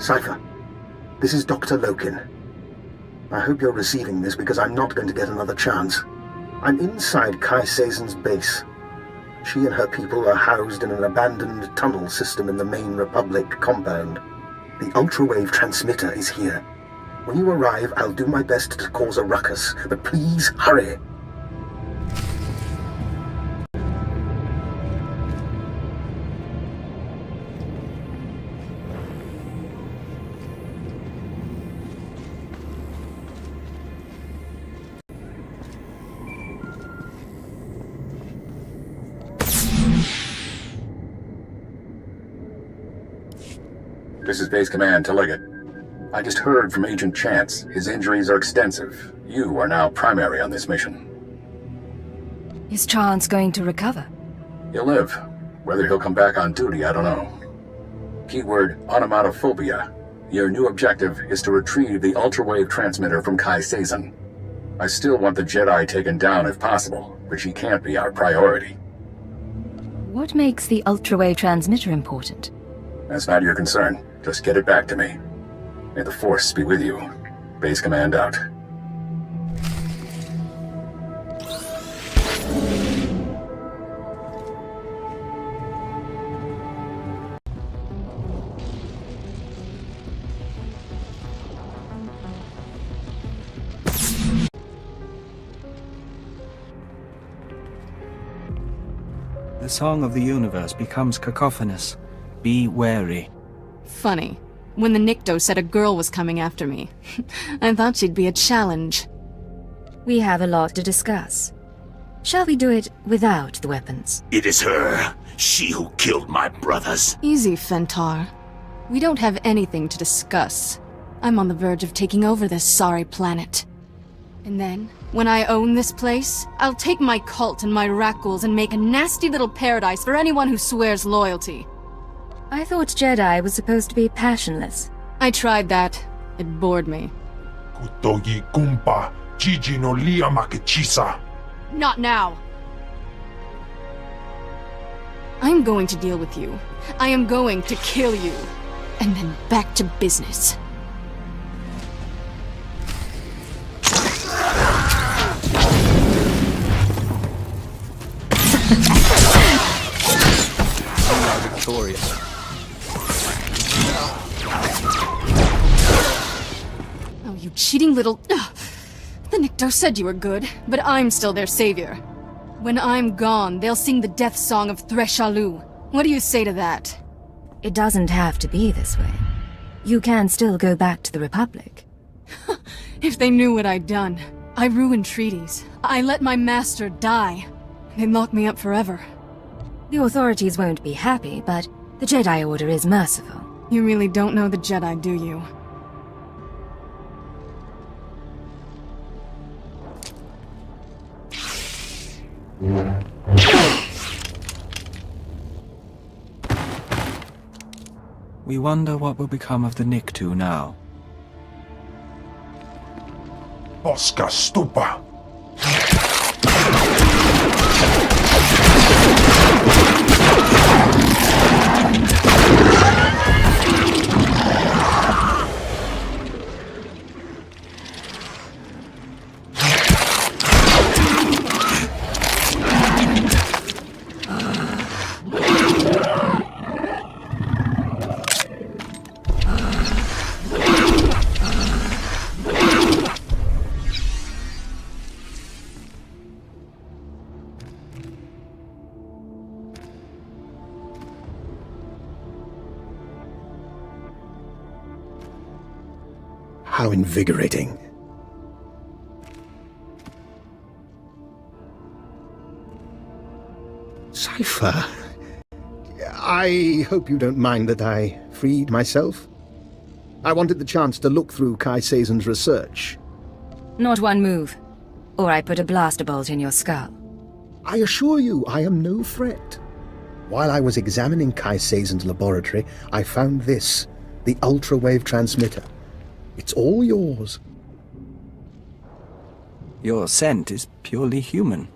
Cypher, this is Dr. Lokin. I hope you're receiving this because I'm not going to get another chance. I'm inside Kai Sazon's base. She and her people are housed in an abandoned tunnel system in the main Republic compound. The ultrawave transmitter is here. When you arrive, I'll do my best to cause a ruckus, but please hurry. This is Base Command to Leggett. I just heard from Agent Chance. His injuries are extensive. You are now primary on this mission. Is Chance going to recover? He'll live. Whether he'll come back on duty, I don't know. Keyword, onomatophobia. Your new objective is to retrieve the ultrawave transmitter from Kai Sazon. I still want the Jedi taken down if possible, but she can't be our priority. What makes the ultrawave transmitter important? That's not your concern. Just get it back to me. May the Force be with you. Base Command out. The song of the universe becomes cacophonous. Be wary. Funny. When the Nikto said a girl was coming after me, I thought she'd be a challenge. We have a lot to discuss. Shall we do it without the weapons? It is her. She who killed my brothers. Easy, Fentar. We don't have anything to discuss. I'm on the verge of taking over this sorry planet. And then, when I own this place, I'll take my cult and my Rakghouls and make a nasty little paradise for anyone who swears loyalty. I thought Jedi was supposed to be passionless. I tried that. It bored me. Kutogi kumpa, Gigi no lia makechisa. Not now! I'm going to deal with you. I am going to kill you. And then back to business. Victorious. Oh, you cheating little... Ugh. The Nikto said you were good, but I'm still their savior. When I'm gone, they'll sing the death song of Threshalu. What do you say to that? It doesn't have to be this way. You can still go back to the Republic. If they knew what I'd done. I ruined treaties. I let my master die. They'd lock me up forever. The authorities won't be happy, but the Jedi Order is merciful. You really don't know the Jedi, do you? We wonder what will become of the Nikto now. Bosca stupa. How invigorating. Cypher, I hope you don't mind that I freed myself. I wanted the chance to look through Kai Sazon's research. Not one move, or I put a blaster bolt in your skull. I assure you, I am no threat. While I was examining Kai Sazon's laboratory, I found this, the ultrawave transmitter. It's all yours. Your scent is purely human.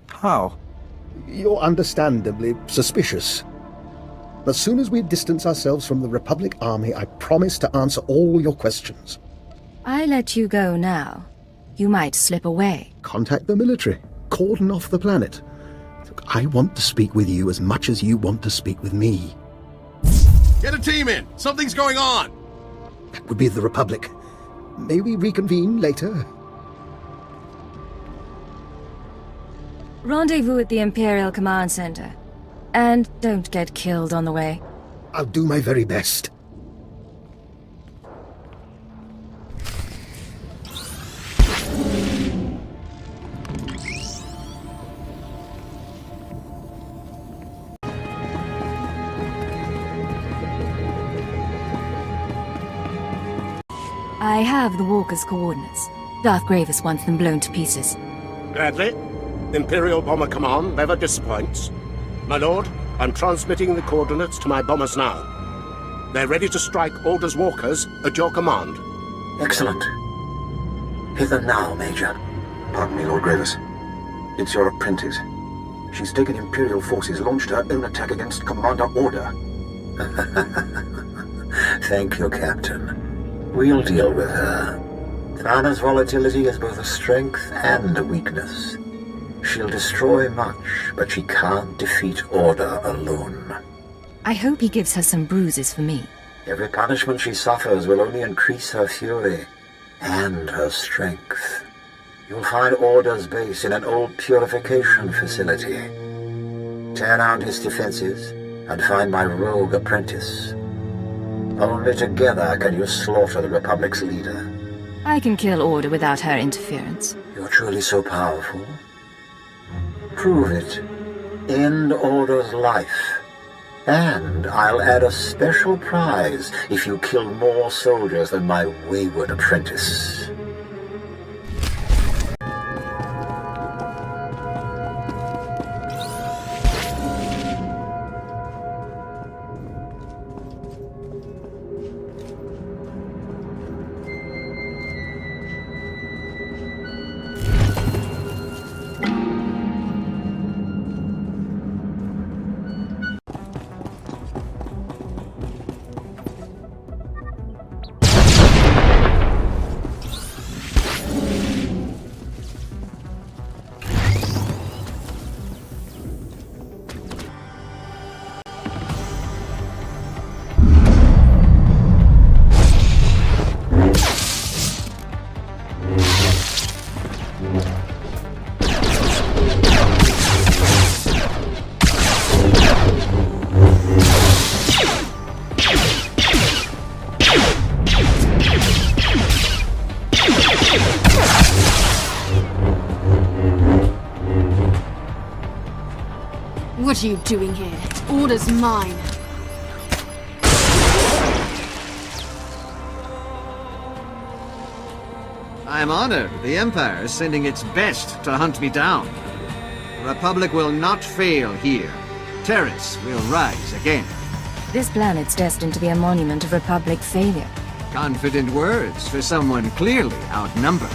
How? You're understandably suspicious. As soon as we distance ourselves from the Republic Army, I promise to answer all your questions. I let you go now. You might slip away. Contact the military. Cordon off the planet. Look, I want to speak with you as much as you want to speak with me. Get a team in! Something's going on! That would be the Republic. May we reconvene later? Rendezvous at the Imperial Command Center. And don't get killed on the way. I'll do my very best. I have the walker's coordinates. Darth Gravis wants them blown to pieces. Gladly. Imperial Bomber Command never disappoints. My lord, I'm transmitting the coordinates to my bombers now. They're ready to strike Order's walkers at your command. Excellent. Hither now, Major. Pardon me, Lord Gravis. It's your apprentice. She's taken Imperial forces, launched her own attack against Commander Order. Thank you, Captain. We'll deal with her. Thana's volatility is both a strength and a weakness. She'll destroy much, but she can't defeat Order alone. I hope he gives her some bruises for me. Every punishment she suffers will only increase her fury and her strength. You'll find Order's base in an old purification facility. Tear down his defenses and find my rogue apprentice. Only together can you slaughter the Republic's leader. I can kill Order without her interference. You're truly so powerful. Prove it. End Order's life. And I'll add a special prize if you kill more soldiers than my wayward apprentice. What are you doing here? Order's mine. I'm honored the Empire is sending its best to hunt me down. The Republic will not fail here. Terrace will rise again. This planet's destined to be a monument of Republic failure. Confident words for someone clearly outnumbered.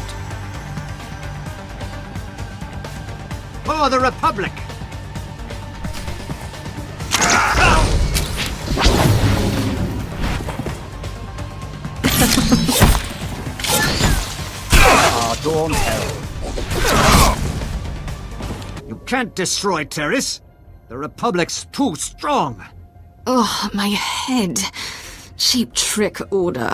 For the Republic! Dawn hell. You can't destroy Terrace. The Republic's too strong. Ugh, my head. Cheap trick, Order.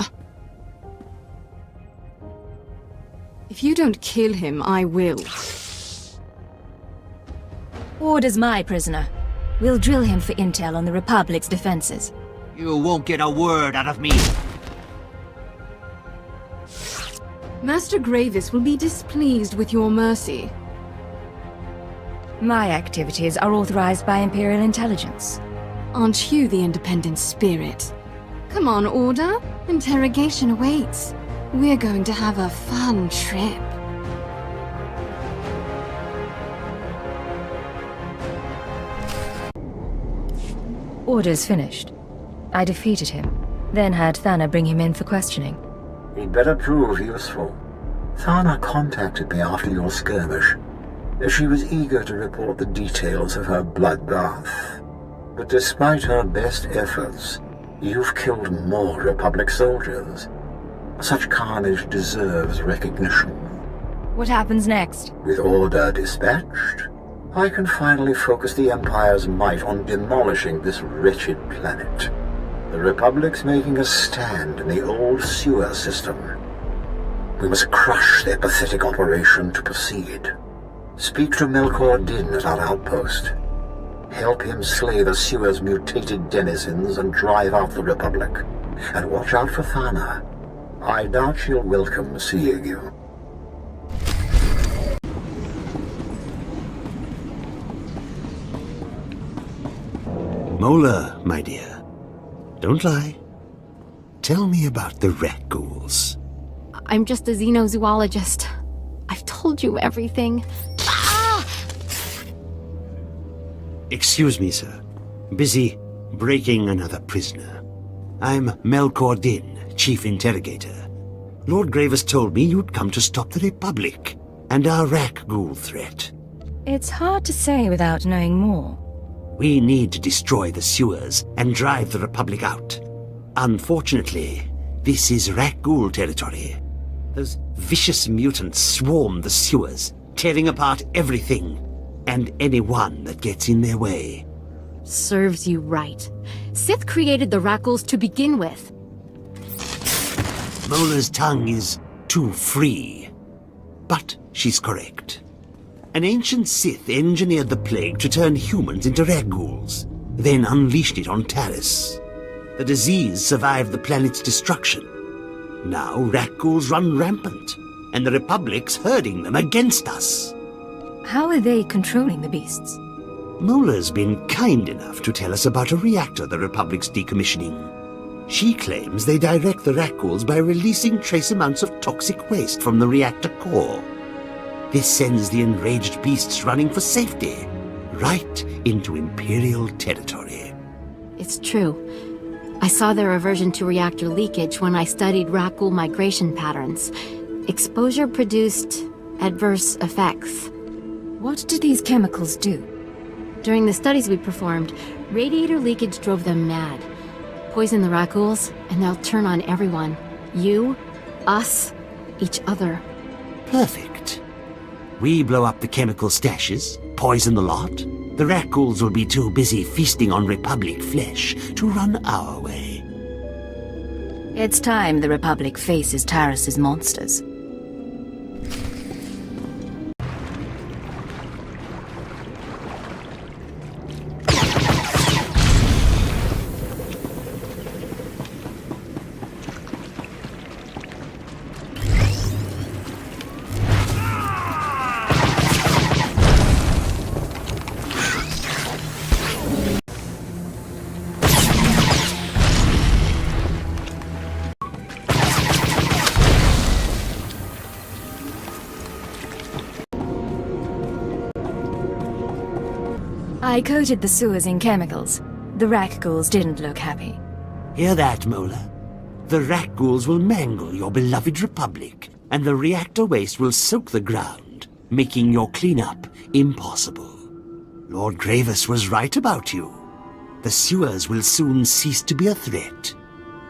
If you don't kill him, I will. Order's my prisoner. We'll drill him for intel on the Republic's defenses. You won't get a word out of me. Master Gravis will be displeased with your mercy. My activities are authorized by Imperial Intelligence. Aren't you the independent spirit? Come on, Order. Interrogation awaits. We're going to have a fun trip. Order's finished. I defeated him, then had Thana bring him in for questioning. He'd better prove useful. Thana contacted me after your skirmish. She was eager to report the details of her bloodbath. But despite our best efforts, you've killed more Republic soldiers. Such carnage deserves recognition. What happens next? With order dispatched, I can finally focus the Empire's might on demolishing this wretched planet. The Republic's making a stand in the old sewer system. We must crush their pathetic operation to proceed. Speak to Melkor Din at our outpost. Help him slay the sewer's mutated denizens and drive out the Republic. And watch out for Thana. I doubt she'll welcome seeing you. Mola, my dear. Don't lie. Tell me about the rat ghouls. I'm just a xenozoologist. I've told you everything. Excuse me, sir. Busy breaking another prisoner. I'm Melkor Din, Chief Interrogator. Lord Gravis told me you'd come to stop the Republic and our rat ghoul threat. It's hard to say without knowing more. We need to destroy the sewers and drive the Republic out. Unfortunately, this is rat ghoul territory. Those vicious mutants swarm the sewers, tearing apart everything and anyone that gets in their way. Serves you right. Sith created the Rackles to begin with. Mola's tongue is too free. But she's correct. An ancient Sith engineered the plague to turn humans into ragghouls, then unleashed it on Taris. The disease survived the planet's destruction. Now ragghouls run rampant, and the Republic's herding them against us. How are they controlling the beasts? Mola's been kind enough to tell us about a reactor the Republic's decommissioning. She claims they direct the ragghouls by releasing trace amounts of toxic waste from the reactor core. This sends the enraged beasts running for safety, right into Imperial territory. It's true. I saw their aversion to reactor leakage when I studied Rackghoul migration patterns. Exposure produced adverse effects. What do these chemicals do? During the studies we performed, radiator leakage drove them mad. Poison the Rackghouls, and they'll turn on everyone. You, us, each other. Perfect. We blow up the chemical stashes, poison the lot. The ragghouls will be too busy feasting on Republic flesh to run our way. It's time the Republic faces Taris's monsters. I coated the sewers in chemicals. The ragghouls didn't look happy. Hear that, Mola? The ragghouls will mangle your beloved Republic, and the reactor waste will soak the ground, making your cleanup impossible. Lord Gravis was right about you. The sewers will soon cease to be a threat.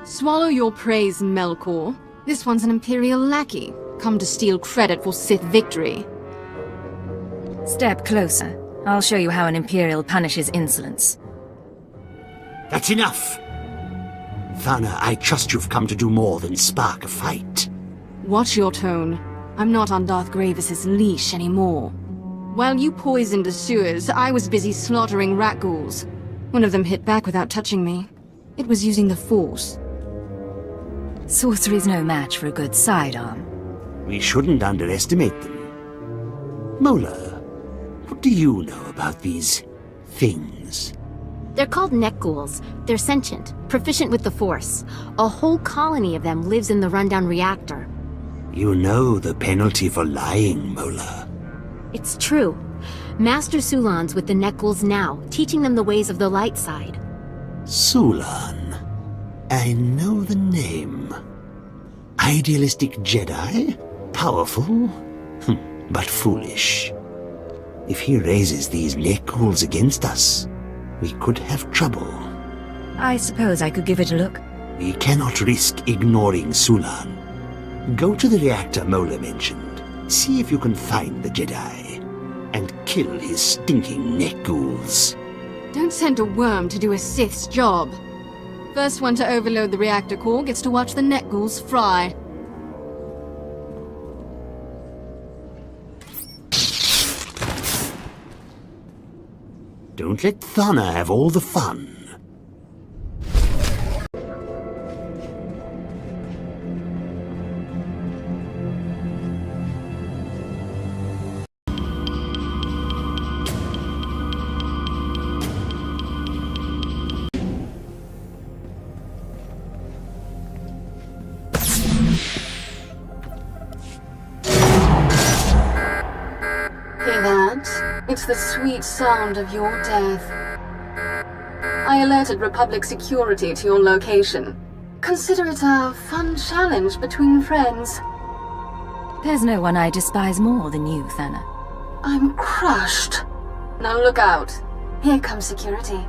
Swallow your praise, Melkor. This one's an Imperial lackey, come to steal credit for Sith victory. Step closer. I'll show you how an Imperial punishes insolence. That's enough! Thana, I trust you've come to do more than spark a fight. Watch your tone. I'm not on Darth Gravis's leash anymore. While you poisoned the sewers, I was busy slaughtering ragghouls. One of them hit back without touching me. It was using the Force. Sorcery's no match for a good sidearm. We shouldn't underestimate them. Mola, what do you know about these things? They're called neck ghouls. They're sentient, proficient with the Force. A whole colony of them lives in the rundown reactor. You know the penalty for lying, Mola. It's true. Master Sulan's with the neck ghouls now, teaching them the ways of the light side. Sulan. I know the name. Idealistic Jedi? Powerful, but foolish. If he raises these neck ghouls against us, we could have trouble. I suppose I could give it a look. We cannot risk ignoring Sulan. Go to the reactor Mola mentioned. See if you can find the Jedi. And kill his stinking neck ghouls. Don't send a worm to do a Sith's job. First one to overload the reactor core gets to watch the neck ghouls fry. Don't let Thana have all the fun. It's the sweet sound of your death. I alerted Republic security to your location. Consider it a fun challenge between friends. There's no one I despise more than you, Thana. I'm crushed. Now look out. Here comes security.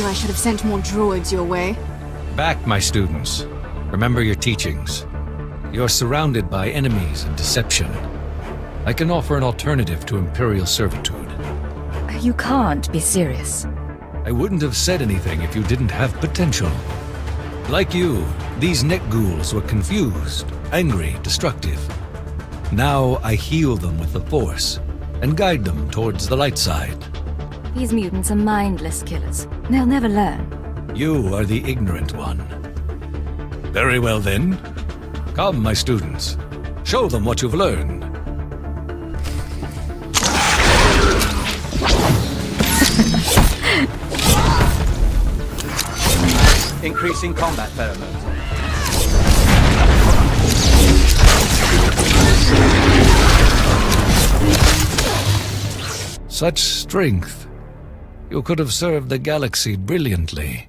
I should have sent more droids your way. Back, my students. Remember your teachings. You're surrounded by enemies and deception. I can offer an alternative to Imperial servitude. You can't be serious. I wouldn't have said anything if you didn't have potential. Like you, these neck ghouls were confused, angry, destructive. Now I heal them with the Force and guide them towards the light side. These mutants are mindless killers. They'll never learn. You are the ignorant one. Very well then. Come, my students. Show them what you've learned. Increasing combat pheromones. Such strength. You could have served the galaxy brilliantly.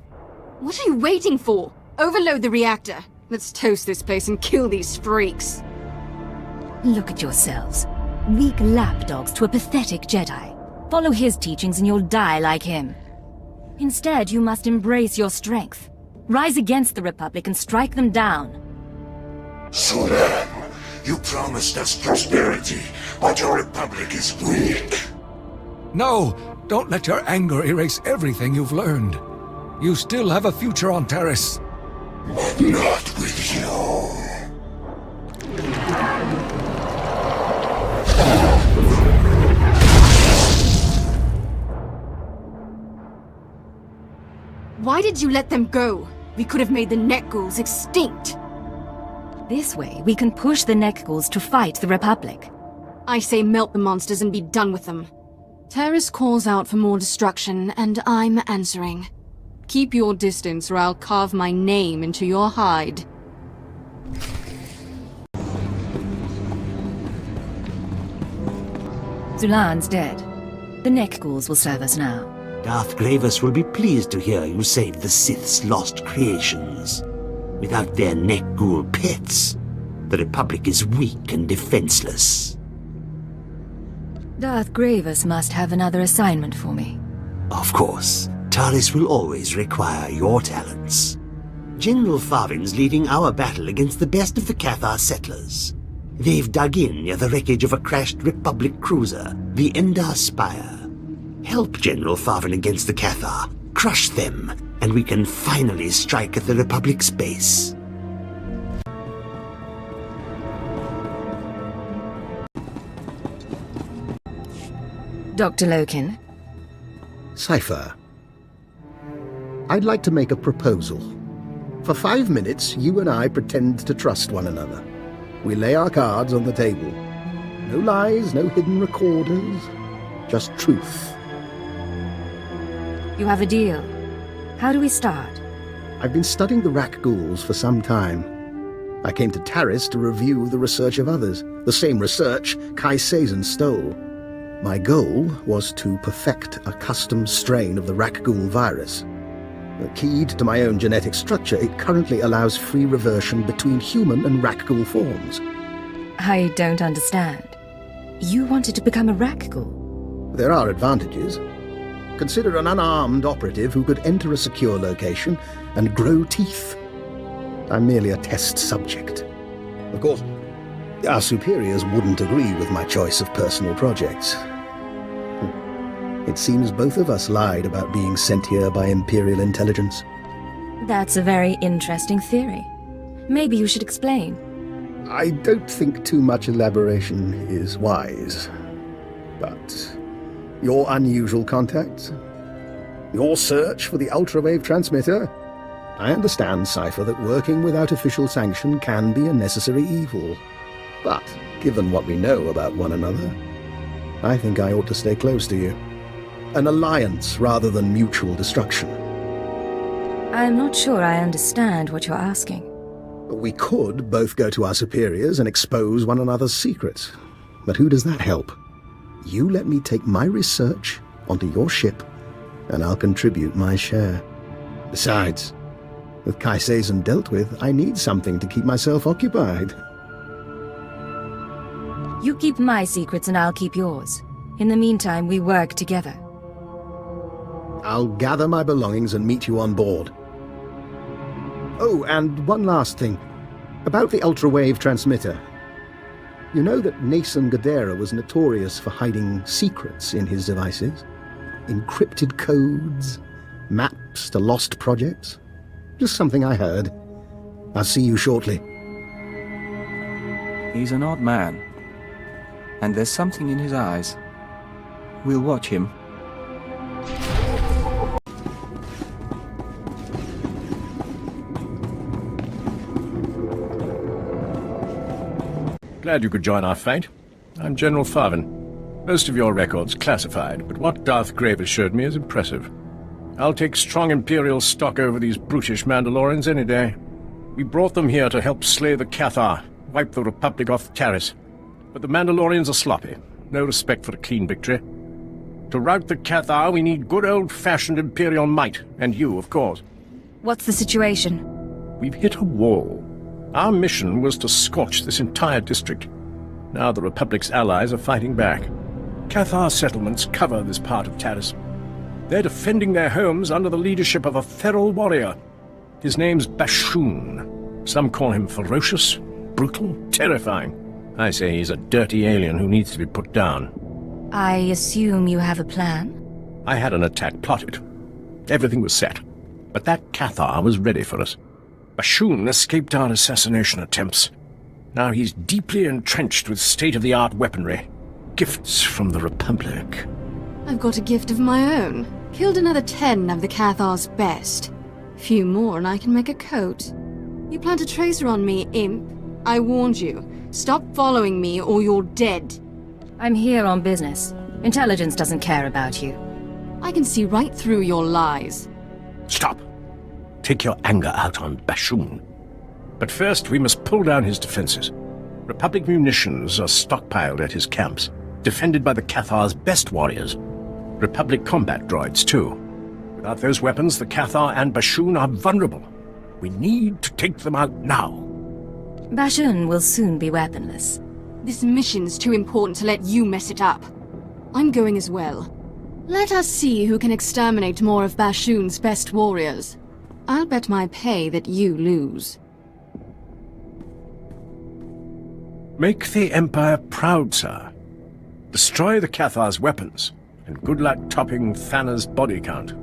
What are you waiting for? Overload the reactor. Let's toast this place and kill these freaks. Look at yourselves. Weak lapdogs to a pathetic Jedi. Follow his teachings and you'll die like him. Instead, you must embrace your strength. Rise against the Republic and strike them down. Sulan, you promised us prosperity, but your Republic is weak. No! Don't let your anger erase everything you've learned. You still have a future on Taris. But not with you. Why did you let them go? We could have made the neck ghouls extinct. This way, we can push the neck ghouls to fight the Republic. I say melt the monsters and be done with them. Taris calls out for more destruction, and I'm answering. Keep your distance or I'll carve my name into your hide. Zulan's dead. The neck ghouls will serve us now. Darth Gravis will be pleased to hear you saved the Sith's lost creations. Without their neck ghoul pets, the Republic is weak and defenseless. Darth Gravis must have another assignment for me. Of course, Taris will always require your talents. General Farvin's leading our battle against the best of the Cathar settlers. They've dug in near the wreckage of a crashed Republic cruiser, the Endar Spire. Help General Farvin against the Cathar, crush them, and we can finally strike at the Republic's base. Dr. Loken? Cypher. I'd like to make a proposal. For 5 minutes, you and I pretend to trust one another. We lay our cards on the table. No lies, no hidden recorders. Just truth. You have a deal. How do we start? I've been studying the Rak ghouls for some time. I came to Taris to review the research of others, the same research Kai Sazin stole. My goal was to perfect a custom strain of the Rak ghoul virus. Keyed to my own genetic structure, it currently allows free reversion between human and Rak ghoul forms. I don't understand. You wanted to become a Rak ghoul? There are advantages. Consider an unarmed operative who could enter a secure location and grow teeth. I'm merely a test subject. Of course, our superiors wouldn't agree with my choice of personal projects. It seems both of us lied about being sent here by Imperial intelligence. That's a very interesting theory. Maybe you should explain. I don't think too much elaboration is wise. But your unusual contacts? Your search for the ultrawave transmitter? I understand, Cypher, that working without official sanction can be a necessary evil. But, given what we know about one another, I think I ought to stay close to you. An alliance rather than mutual destruction. I'm not sure I understand what you're asking. We could both go to our superiors and expose one another's secrets. But who does that help? You let me take my research onto your ship, and I'll contribute my share. Besides, with Kai Sazin dealt with, I need something to keep myself occupied. You keep my secrets and I'll keep yours. In the meantime, we work together. I'll gather my belongings and meet you on board. Oh, and one last thing. About the ultrawave transmitter. You know that Nason Gadera was notorious for hiding secrets in his devices? Encrypted codes, maps to lost projects? Just something I heard. I'll see you shortly. He's an odd man. And there's something in his eyes. We'll watch him. Glad you could join our fight. I'm General Farvin. Most of your records classified, but what Darth Graves showed me is impressive. I'll take strong Imperial stock over these brutish Mandalorians any day. We brought them here to help slay the Cathar, wipe the Republic off Taris. But the Mandalorians are sloppy. No respect for a clean victory. To rout the Cathar, we need good old-fashioned Imperial might, and you, of course. What's the situation? We've hit a wall. Our mission was to scorch this entire district. Now the Republic's allies are fighting back. Cathar settlements cover this part of Taris. They're defending their homes under the leadership of a feral warrior. His name's Bashoon. Some call him ferocious, brutal, terrifying. I say he's a dirty alien who needs to be put down. I assume you have a plan? I had an attack plotted. Everything was set. But that Cathar was ready for us. Bashoon escaped our assassination attempts. Now he's deeply entrenched with state-of-the-art weaponry. Gifts from the Republic. I've got a gift of my own. Killed another 10 of the Cathar's best. Few more and I can make a coat. You plant a tracer on me, imp. I warned you. Stop following me or you're dead. I'm here on business. Intelligence doesn't care about you. I can see right through your lies. Stop. Take your anger out on Bashoon. But first, we must pull down his defenses. Republic munitions are stockpiled at his camps, defended by the Cathar's best warriors. Republic combat droids, too. Without those weapons, the Cathar and Bashoon are vulnerable. We need to take them out now. Bashoon will soon be weaponless. This mission's too important to let you mess it up. I'm going as well. Let us see who can exterminate more of Bashoon's best warriors. I'll bet my pay that you lose. Make the Empire proud, sir. Destroy the Cathar's weapons, and good luck topping Thana's body count.